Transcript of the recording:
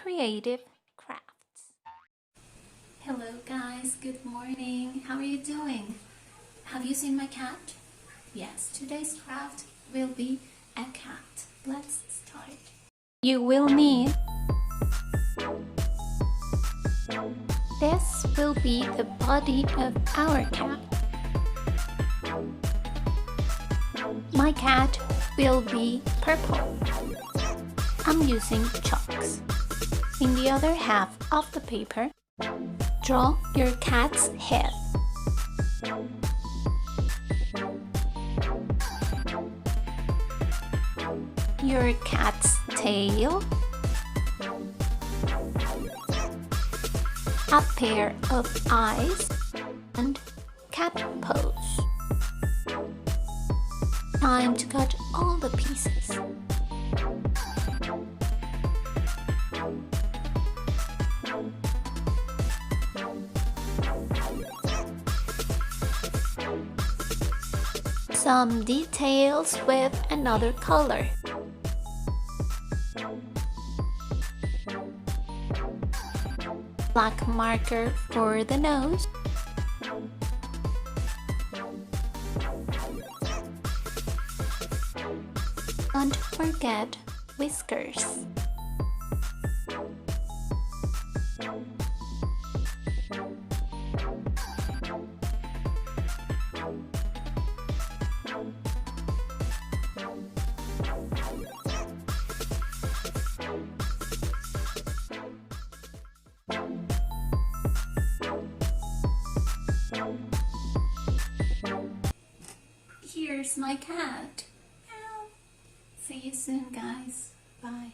creative crafts. Hello guys, good morning. How are you doing? Have you seen my cat? Yes, today's craft will be a cat. Let's start. You will need this will be the body of our cat. My cat will be purple. I'm using chalks. In the other half of the paper, draw your cat's head. Your cat's tail, a pair of eyes, and cat pose. Time to cut all the pieces. Some details with another color. Black marker for the nose. Don't forget whiskers. Here's my cat. See you soon, guys. Bye.